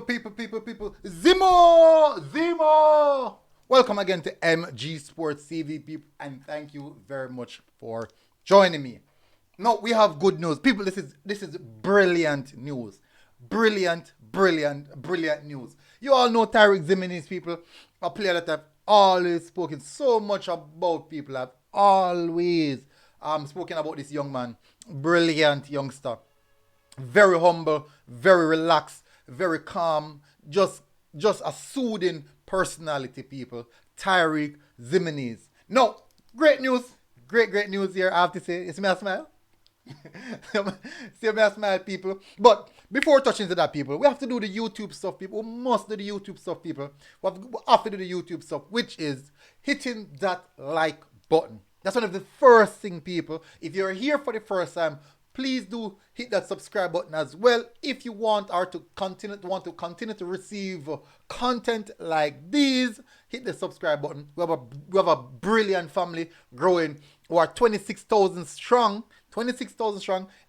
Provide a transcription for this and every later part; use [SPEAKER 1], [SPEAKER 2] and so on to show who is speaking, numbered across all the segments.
[SPEAKER 1] People. Zimo. Welcome again to MG Sports TV, people, and thank you very much for joining me. Now we have good news, people. This is brilliant news, brilliant news. You all know Tarick Ximines, people, a player that I've always spoken so much about. People have always spoken about this young man, brilliant youngster. Very humble, very relaxed, very calm, just a soothing personality, people. Tarick Ximines. No, great news. Great news here, I have to say. You see me a smile? See me a smile, people. But before touching to that, people, we have to do the YouTube stuff, people. We must do the YouTube stuff, people. We have to do the YouTube stuff, which is hitting that like button. That's one of the first thing, people. If you're here for the first time, please do hit that subscribe button as well if you want to continue to receive content like these. Hit the subscribe button. We have a brilliant family growing. We are 26,000 strong,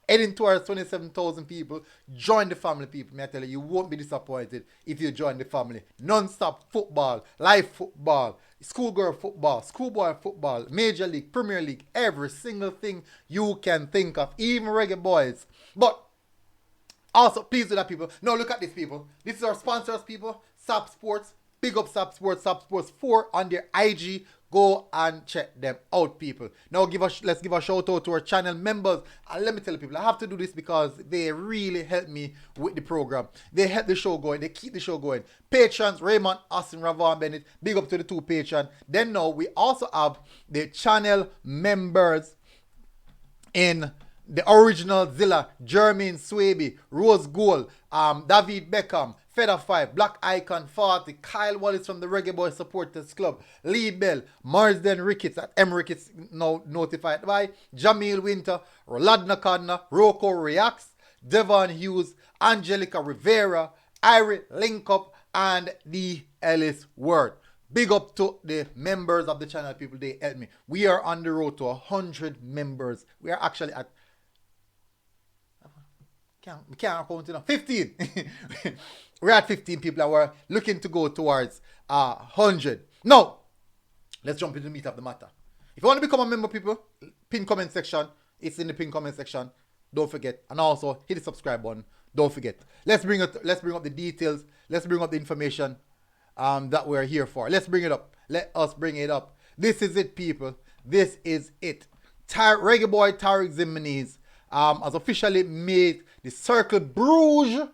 [SPEAKER 1] heading towards 27,000 people. Join the family, people. May I tell you, you won't be disappointed if you join the family. Non-stop football, live football, schoolgirl football, schoolboy football, Major League, Premier League, every single thing you can think of, even Reggae Boyz. But also, please do that, people. Now look at this, people. This is our sponsors, people. SAP Sports. Big up SAP Sports 4 on their IG. Go and check them out, people. Now let's give a shout out to our channel members. And let me tell you, people, I have to do this because they really help me with the program. They help the show going. They keep the show going. Patrons, Raymond, Austin, Ravon, Bennett. Big up to the two patrons. Then now we also have the channel members in the original Zilla, Jermaine Swaby, Rose Gold, David Beckham, Feather 5, Black Icon 40, Kyle Wallace from the Reggae Boyz Supporters Club, Lee Bell, Marsden Ricketts at M. Ricketts, now notified by, Jamil Winter, Roladna Kadna, Rocco Reacts, Devon Hughes, Angelica Rivera, Irie Linkup, and D. Ellis Word. Big up to the members of the channel, people. They help me. We are on the road to 100 members. We are actually at can't count it 15. We're at 15 people and we're looking to go towards 100. Now, let's jump into the meat of the matter. If you want to become a member, people, pin comment section. It's in the pin comment section. Don't forget. And also hit the subscribe button. Don't forget. Let's bring up the details. Let's bring up the information that we're here for. Let's bring it up. Let us bring it up. This is it, people. This is it. Reggae boy Tarick Ximines has officially made the Cercle Brugge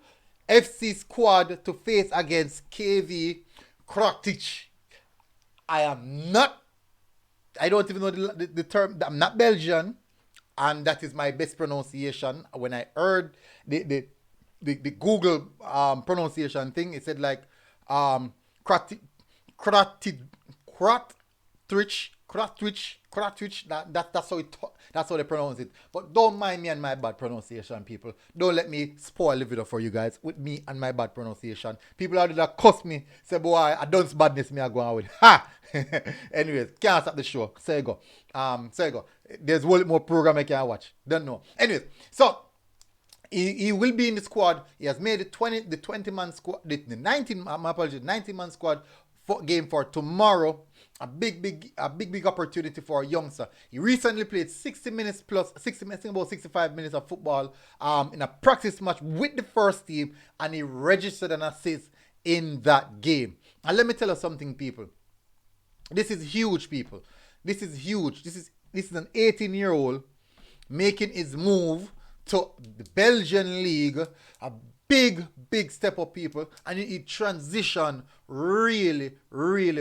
[SPEAKER 1] FC squad to face against KV Krotich. I don't even know the term. I'm not Belgian, and that is my best pronunciation. When I heard the Google pronunciation thing, it said like Krotich. That's how they pronounce it. But don't mind me and my bad pronunciation, people. Don't let me spoil the video for you guys with me and my bad pronunciation. People out there that cuss me, say, boy, I don't badness me, I go on with. Ha! Anyways, can't stop the show. So you go. There's a whole more program I can watch. Don't know. Anyways, so he will be in the squad. He has made the 20-man squad, the 19-man squad game for tomorrow. A big opportunity for a youngster. He recently played 60 minutes, about 65 minutes of football in a practice match with the first team, and he registered an assist in that game. And let me tell you something, people. This is huge, people. This is huge. This is an 18-year-old making his move to the Belgian league. A big step up, people, and he transitioned really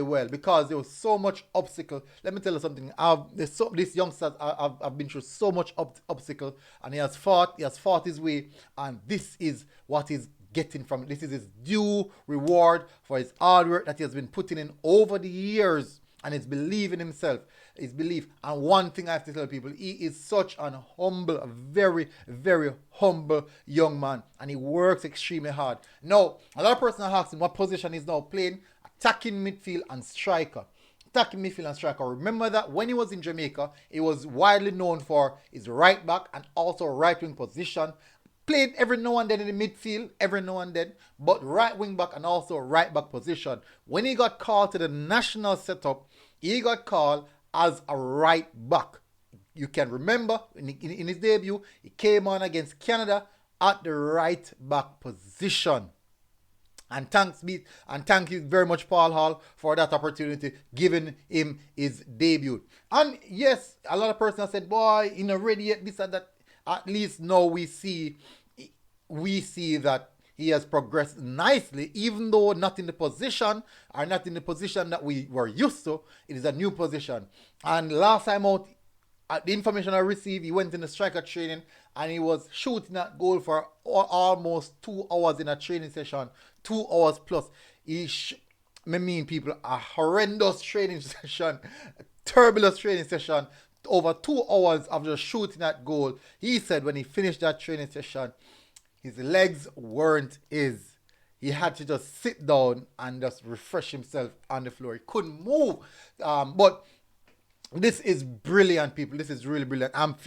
[SPEAKER 1] well because there was so much obstacle. Let me tell you something. This youngster I've been through so much obstacle, and he has fought his way, and this is what he's getting from it. This is his due reward for his hard work that he has been putting in over the years, and his belief in himself, his belief. And one thing I have to tell people, he is such an humble, a very humble young man, and he works extremely hard. Now, a lot of persons are asking what position he's now playing. Attacking midfield and striker. Remember that when he was in Jamaica, he was widely known for his right back and also right wing position. played every now and then in the midfield, every now and then, but right wing back and also right back position. When he got called to the national setup, he got called as a right back. You can remember in his debut, he came on against Canada at the right back position. And thank you very much, Paul Hall, for that opportunity, giving him his debut. And yes, a lot of persons have said, boy, you know, ready yet, this and that. At least now we see that he has progressed nicely, even though not in the position that we were used to. It is a new position. And last time out, the information I received, he went in the striker training and he was shooting at goal for almost 2 hours in a training session, 2 hours plus. People, a horrendous training session, turbulent training session, over 2 hours of just shooting at goal. He said when he finished that training session, his legs weren't his. He had to just sit down and just refresh himself on the floor. He couldn't move. But this is brilliant, people. This is really brilliant. I'm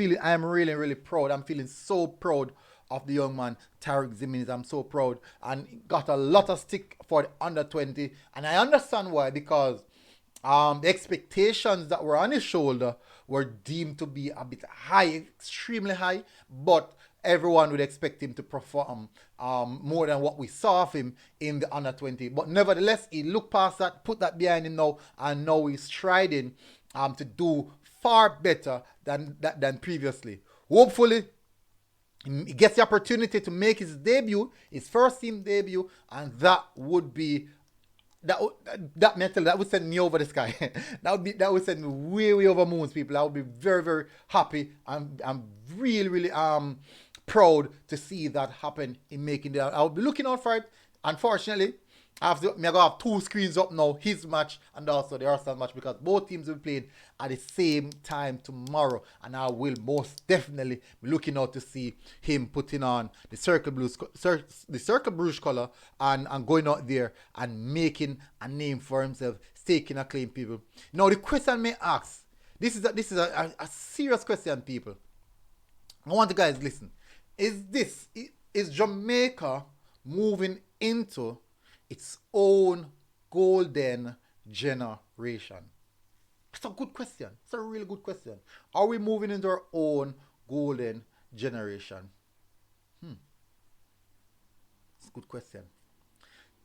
[SPEAKER 1] really, really proud. I'm feeling so proud of the young man, Tarick Ximines. I'm so proud. And got a lot of stick for the under 20. And I understand why, because the expectations that were on his shoulder were deemed to be a bit high, extremely high. But everyone would expect him to perform more than what we saw of him in the under 20. But nevertheless, he looked past that, put that behind him now, and now he's striding to do far better than previously. Hopefully, he gets the opportunity to make his debut, his first team debut, and that would be that would send me over the sky. that would send me way over moons, people. I would be very, very happy. I'm really, really proud to see that happen in making that. I'll be looking out for it. Unfortunately, I'm going to have 2 screens up now, his match and also the Arsenal match, because both teams will be playing at the same time tomorrow. And I will most definitely be looking out to see him putting on the Cercle Brugge colour and going out there and making a name for himself, staking a claim, people. Now, the question may ask, this is a serious question, people. I want you guys to listen. Is Jamaica moving into its own golden generation? It's a good question. It's a really good question. Are we moving into our own golden generation? It's a good question.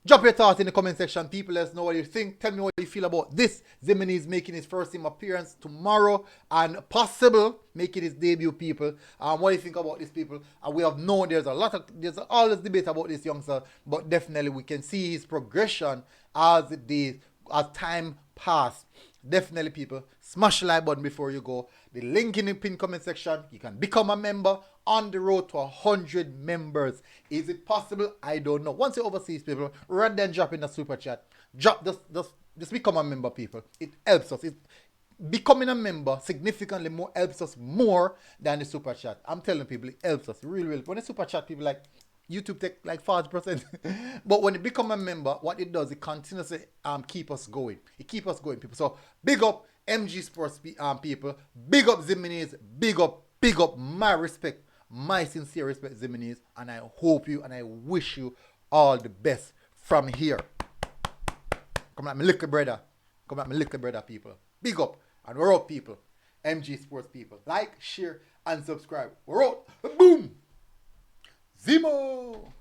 [SPEAKER 1] Drop your thoughts in the comment section. People, let us know what you think. Tell me what you feel about this. Ximines making his first team appearance tomorrow and possible making his debut, people. What do you think about these people? We have known there's all this debate about this youngster, but definitely we can see his progression as time passed. Definitely, people, smash the like button before you go. The link in the pinned comment section. You can become a member on the road to 100 members. Is it possible? I don't know. Once you overseas, people, rather than drop in the super chat, just become a member, people. It helps us. Becoming a member significantly more helps us more than the super chat. I'm telling people, it helps us really, really. When the super chat, people like YouTube take like 40%. But when you become a member, what it does, it continuously keep us going. It keep us going, people. So big up MG Sports people. Big up Ximines. Big up my respect. My sincere respect, Ximines. And I hope you and I wish you all the best from here. Come like my little brother. Come like my little brother, people. Big up. And we're out, people. MG Sports people. Like, share, and subscribe. We're out. Boom. Zimo!